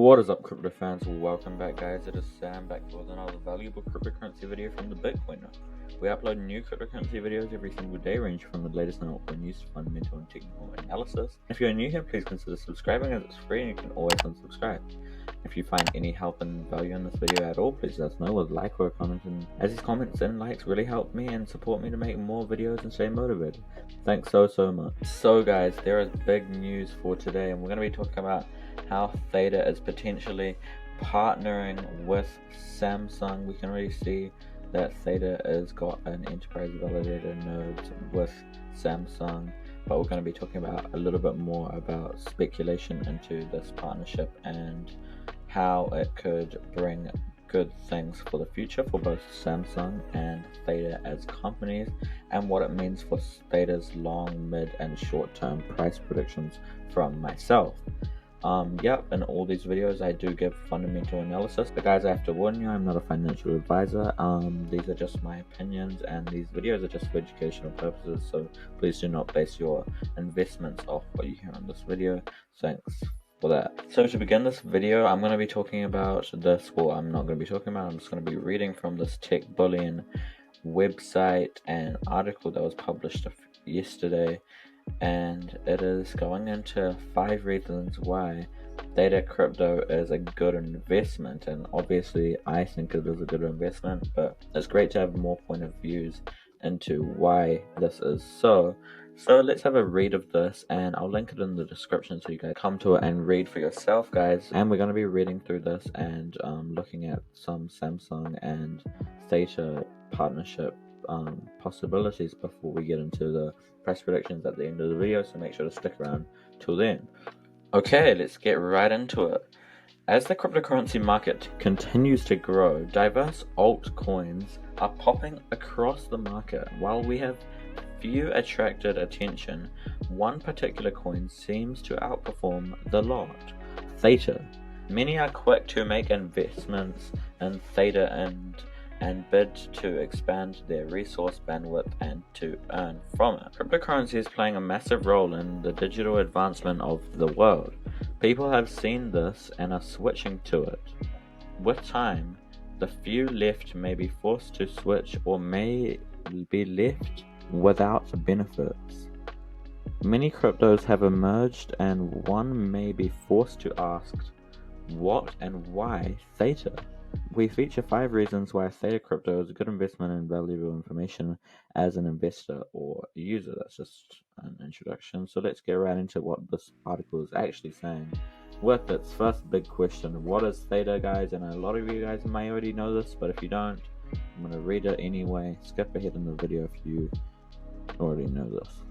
What is up, crypto fans? Welcome back, guys. It is Sam back with another valuable cryptocurrency video from the Bitcoiner. We upload new cryptocurrency videos every single day, ranging from the latest and altcoin news to fundamental and technical analysis. If you're new here, please consider subscribing as it's free and you can always unsubscribe. If you find any help and value in this video at all, please let us know with a like or a comment, and as these comments and likes really help me and support me to make more videos and stay motivated. Thanks so much. So guys, there is big news for today, and we're going to be talking about how Theta is potentially partnering with Samsung. We can already see that Theta has got an enterprise validator node with Samsung, but we're going to be talking about a little bit more about speculation into this partnership and how it could bring good things for the future for both Samsung and Theta as companies, and what it means for Theta's long, mid, and short-term price predictions from myself. In all these videos I do give fundamental analysis, but guys, I have to warn you, I'm not a financial advisor. These are just my opinions, and these videos are just for educational purposes, so please do not base your investments off what you hear on this video. Thanks for that. So to begin this video, I'm going to be talking about this. Well, I'm not going to be talking about, I'm just going to be reading from this Tech Bullion website and article that was published yesterday, and it is going into 5 reasons why Theta crypto is a good investment. And obviously I think it is a good investment, but it's great to have more point of views into why this is so. So let's have a read of this, and I'll link it in the description so you guys come to it and read for yourself, guys. And we're going to be reading through this and looking at some Samsung and Theta partnership possibilities before we get into the price predictions at the end of the video, so make sure to stick around till then. Okay, let's get right into it. As the cryptocurrency market continues to grow, diverse altcoins are popping across the market. While we have few attracted attention, one particular coin seems to outperform the lot: Theta. Many are quick to make investments in Theta and bid to expand their resource bandwidth and to earn from it. Cryptocurrency is playing a massive role in the digital advancement of the world. People have seen this and are switching to it. With time, the few left may be forced to switch or may be left without benefits. Many cryptos have emerged, and one may be forced to ask, what and why Theta? We feature 5 reasons why Theta crypto is a good investment and valuable information as an investor or user. That's just an introduction. So let's get right into what this article is actually saying. With its first big question, what is Theta, guys? And a lot of you guys may already know this, but if you don't, I'm going to read it anyway. Skip ahead in the video if you already know this.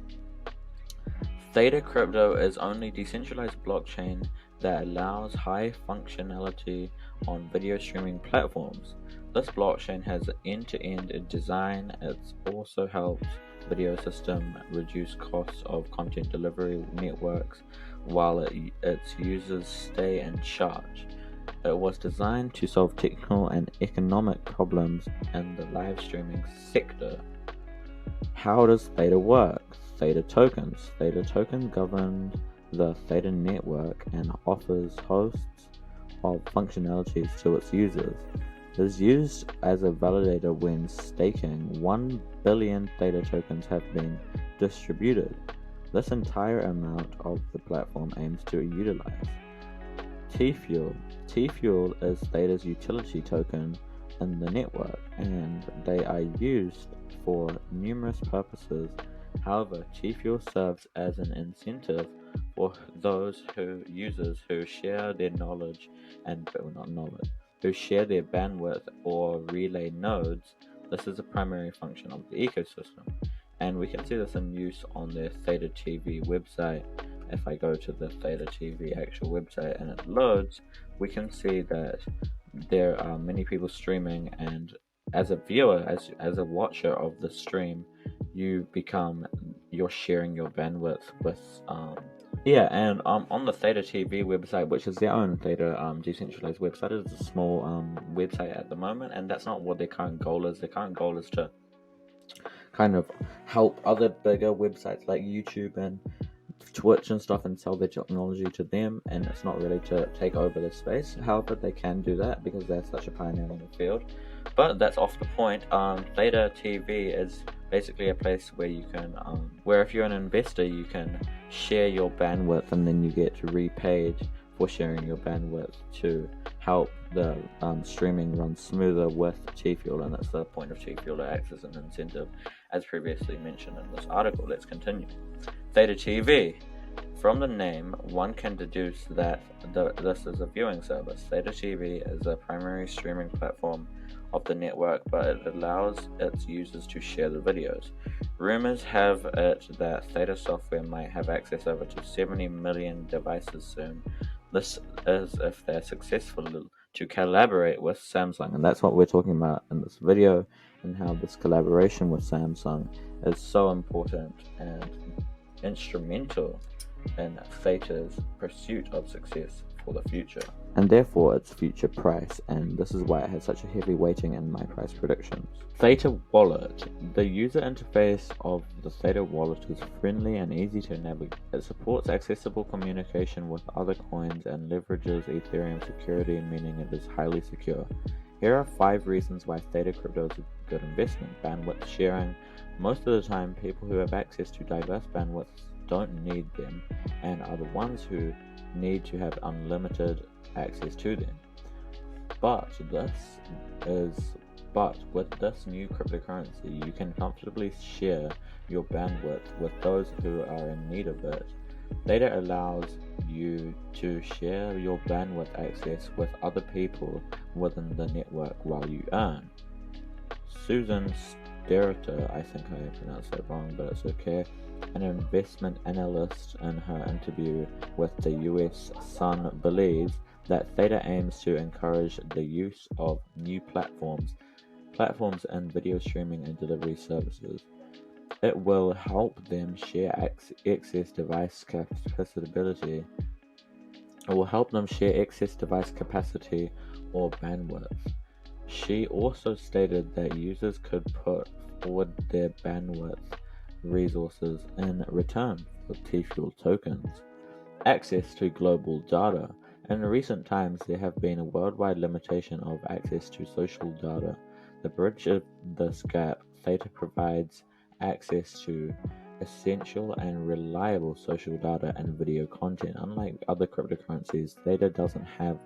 Theta crypto is only decentralized blockchain that allows high functionality on video streaming platforms. This blockchain has end-to-end design. It also helps video system reduce costs of content delivery networks while its users stay in charge. It was designed to solve technical and economic problems in the live streaming sector. How does Theta work? Theta tokens. Theta token governs the Theta network and offers hosts of functionalities to its users. It is used as a validator when staking. 1 billion Theta tokens have been distributed. This entire amount of the platform aims to utilize. T-Fuel. T-Fuel is Theta's utility token in the network, and they are used for numerous purposes. However, T-Fuel serves as an incentive for those users who share their knowledge and who share their bandwidth or relay nodes. This is a primary function of the ecosystem, and we can see this in use on their Theta TV website. If I go to the Theta TV actual website and it loads, we can see that there are many people streaming, and as a viewer, as a watcher of the stream, you're sharing your bandwidth with on the Theta TV website, which is their own Theta decentralized website. It's a small website at the moment, and that's not what their current goal is. Their current goal is to kind of help other bigger websites like YouTube and Twitch and stuff and sell their technology to them, and it's not really to take over the space. However, they can do that because they're such a pioneer in the field. But that's off the point. Theta TV is basically a place where you can, where if you're an investor, you can share your bandwidth and then you get repaid for sharing your bandwidth to help the streaming run smoother with T Fuel, and that's the point of T Fuel. It acts as an incentive, as previously mentioned in this article. Let's continue. Theta TV. From the name, one can deduce that this is a viewing service. Theta TV is a primary streaming platform of the network, but it allows its users to share the videos. Rumors have it that Theta software might have access over to 70 million devices soon. This is if they're successful to collaborate with Samsung, and that's what we're talking about in this video, and how this collaboration with Samsung is so important and instrumental in Theta's pursuit of success for the future, and therefore its future price, and this is why it has such a heavy weighting in my price predictions. Theta Wallet. The user interface of the Theta Wallet is friendly and easy to navigate. It supports accessible communication with other coins and leverages Ethereum security, meaning it is highly secure. Here are 5 reasons why Theta Crypto is a good investment. Bandwidth sharing. Most of the time, people who have access to diverse bandwidths don't need them and are the ones who need to have unlimited access to them. But with this new cryptocurrency, you can comfortably share your bandwidth with those who are in need of it. Theta allows you to share your bandwidth access with other people within the network while you earn. Susan Sterter, I think I pronounced that wrong, but it's okay, an investment analyst, in her interview with the US Sun, believes that Theta aims to encourage the use of new platforms and video streaming and delivery services. It will help them share excess device capacity. It will help them share excess device capacity or bandwidth. She also stated that users could put forward their bandwidth resources in return for T-Fuel tokens. Access to global data. In recent times, there have been a worldwide limitation of access to social data. To bridge this gap, Theta provides access to essential and reliable social data and video content. Unlike other cryptocurrencies, Theta doesn't have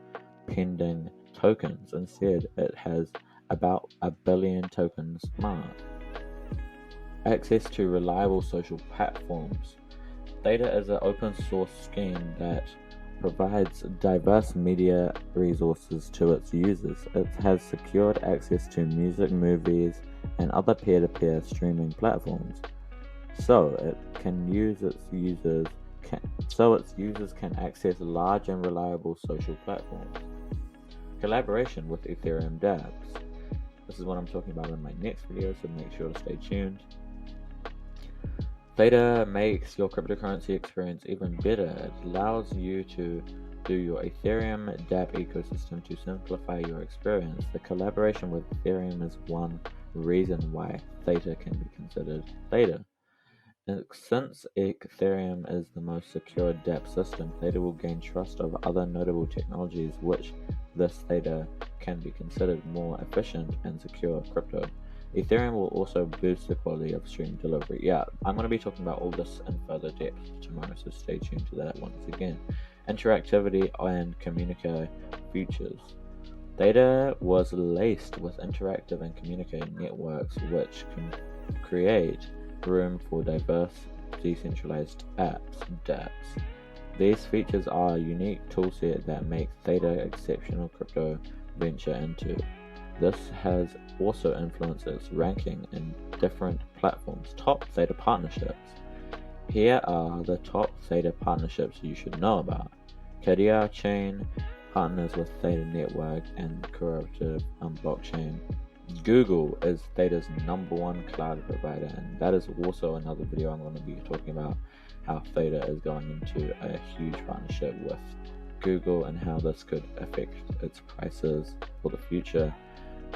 pending tokens. Instead, it has about 1 billion tokens marked. Access to reliable social platforms. Theta is an open source scheme that provides diverse media resources to its users. It has secured access to music, movies, and other peer-to-peer streaming platforms, so its users can access large and reliable social platforms. Collaboration with Ethereum dApps. This is what I'm talking about in my next video, so make sure to stay tuned. Theta makes your cryptocurrency experience even better. It allows you to do your Ethereum dApp ecosystem to simplify your experience. The collaboration with Ethereum is one reason why Theta can be considered Theta. And since Ethereum is the most secure dApp system, Theta will gain trust of other notable technologies, which this Theta can be considered more efficient and secure crypto. Ethereum will also boost the quality of stream delivery. Yeah, I'm going to be talking about all this in further depth tomorrow, so stay tuned to that once again. Interactivity and communique features. Theta was laced with interactive and communicating networks, which can create room for diverse decentralized apps, dApps. These features are a unique toolset that makes Theta exceptional crypto venture into. This has also influenced its ranking in different platforms. Top Theta partnerships. Here are the top Theta partnerships you should know about. Kadia Chain partners with Theta Network and Cooperative Blockchain. Google is Theta's #1 cloud provider, and that is also another video I'm going to be talking about how Theta is going into a huge partnership with Google and how this could affect its prices for the future.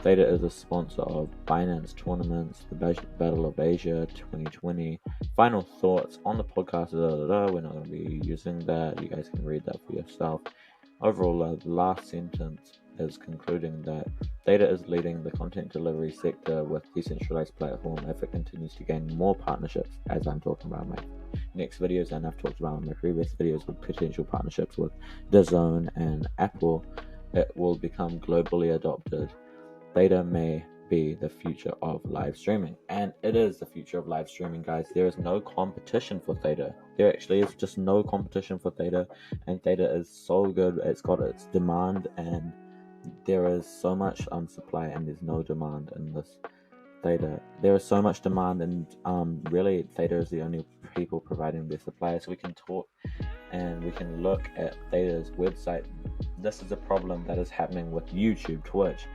Theta is a sponsor of Binance tournaments, the Battle of Asia 2020. Final thoughts on the podcast. We're not going to be using that. You guys can read that for yourself. Overall, the last sentence is concluding that Theta is leading the content delivery sector with decentralized platform if it continues to gain more partnerships, as I'm talking about in my next videos and I've talked about in my previous videos with potential partnerships with DAZN and Apple. It will become globally adopted. Theta may be the future of live streaming, and it is the future of live streaming, guys. There is no competition for Theta. There actually is just no competition for Theta, and Theta is so good. It's got its demand, and there is so much supply, and there's no demand in this Theta. There is so much demand, and really Theta is the only people providing their supply. So we can talk and we can look at Theta's website. This is a problem that is happening with YouTube, Twitch,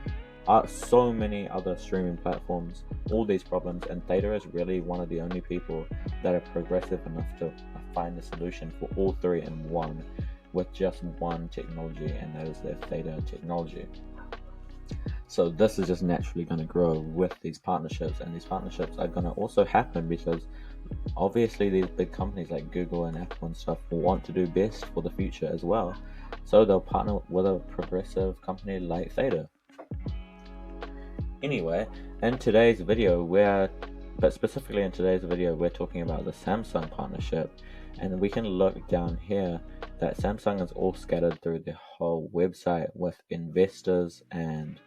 so many other streaming platforms, all these problems, and Theta is really one of the only people that are progressive enough to find a solution for all three in one with just one technology, and that is their Theta technology. So this is just naturally going to grow with these partnerships, and these partnerships are going to also happen because obviously these big companies like Google and Apple and stuff want to do best for the future as well, so they'll partner with a progressive company like Theta. Anyway, in today's video, we're talking about the Samsung partnership, and we can look down here that Samsung is all scattered through the whole website with investors, and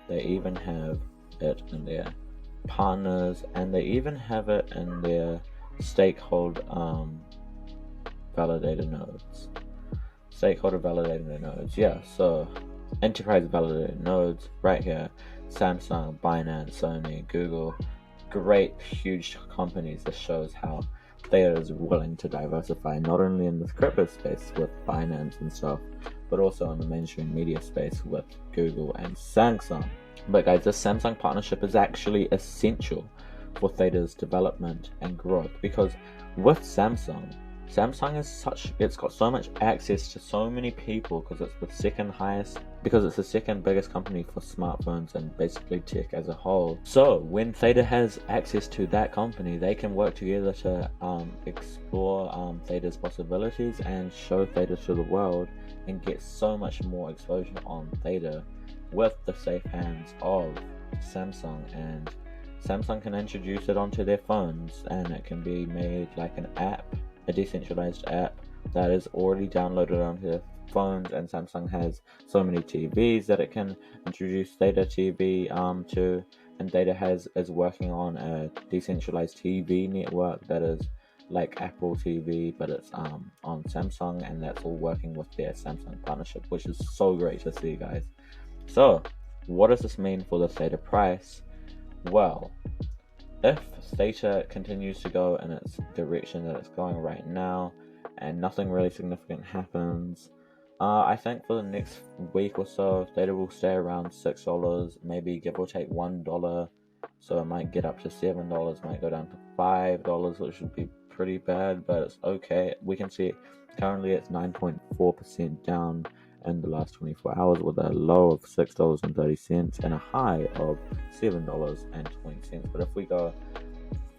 they even have it in their partners, and they even have it in their stakeholder validator nodes. Yeah, so enterprise validator nodes right here. Samsung, Binance, Sony, Google, great huge companies. This shows how Theta is willing to diversify not only in the crypto space with Binance and stuff, but also in the mainstream media space with Google and Samsung. But guys, this Samsung partnership is actually essential for Theta's development and growth, because with Samsung it's got so much access to so many people because it's the second biggest company for smartphones and basically tech as a whole. So when Theta has access to that company, they can work together to explore Theta's possibilities and show Theta to the world and get so much more exposure on Theta with the safe hands of Samsung, and Samsung can introduce it onto their phones, and it can be made like an app, a decentralized app that is already downloaded onto their phones, and Samsung has so many TVs that it can introduce Theta TV to, and Theta is working on a decentralized TV network that is like Apple TV, but it's on Samsung, and that's all working with their Samsung partnership, which is so great to see, guys. So what does this mean for the Theta price? Well, if Theta continues to go in its direction that it's going right now, and nothing really significant happens, I think for the next week or so, Theta will stay around $6, maybe give or take $1. So it might get up to $7, might go down to $5, which would be pretty bad, but it's okay. We can see currently it's 9.4% down in the last 24 hours with a low of $6.30 and a high of $7.20. But if we go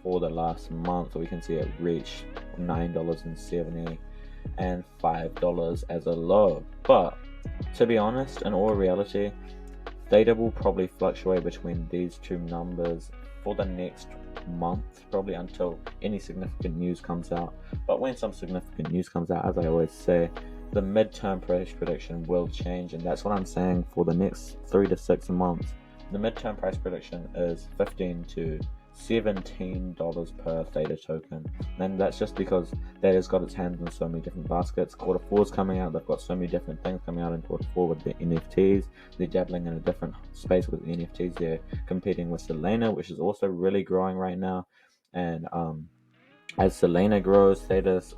for the last month, we can see it reach $9.70 and $5 as a low. But to be honest, in all reality, Theta will probably fluctuate between these two numbers for the next month, probably until any significant news comes out. But when some significant news comes out, as I always say, the midterm price prediction will change, and that's what I'm saying for the next 3 to 6 months. The midterm price prediction is $15 to $17 per Theta token, and that's just because Theta's got its hands in so many different baskets. Quarter 4 is coming out, they've got so many different things coming out in quarter 4 with the NFTs. They're dabbling in a different space with the NFTs. They're competing with Solana, which is also really growing right now, and as Solana grows, Theta's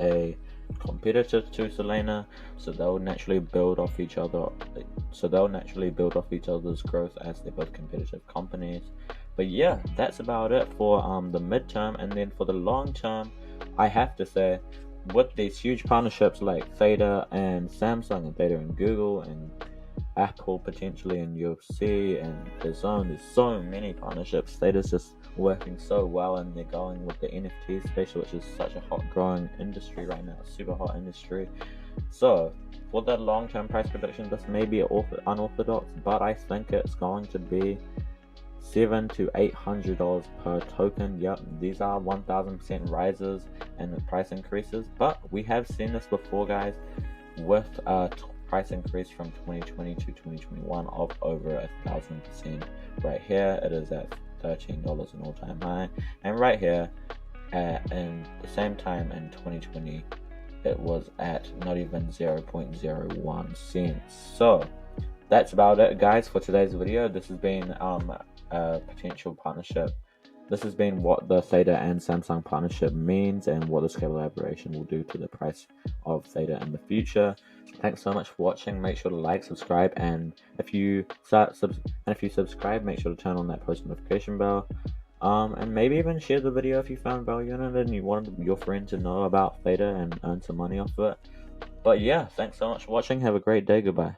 a competitor to Solana, so they'll naturally build off each other. Other's growth as they're both competitive companies. But yeah, that's about it for the midterm. And then for the long term, I have to say, with these huge partnerships like Theta and Samsung and Theta and Google and Apple potentially and UFC, and there's so many partnerships. Theta's just working so well, and they're going with the NFT space, which is such a hot growing industry right now, super hot industry. So for that long-term price prediction, this may be unorthodox, but I think it's going to be $700 to $800 per token. Yep, these are 1000% rises and price increases, but we have seen this before, guys, with a price increase from 2020 to 2021 of over 1000%. Right here it is at $13, an all-time high, and right here in the same time in 2020 it was at not even 0.01 cents. So that's about it, guys, for today's video. This has been a potential partnership. This has been what the Theta and Samsung partnership means and what this collaboration will do to the price of Theta in the future. Thanks so much for watching. Make sure to like, subscribe, and if you subscribe, make sure to turn on that post notification bell. And maybe even share the video if you found value in it and you wanted your friend to know about Theta and earn some money off of it. But yeah, thanks so much for watching. Have a great day. Goodbye.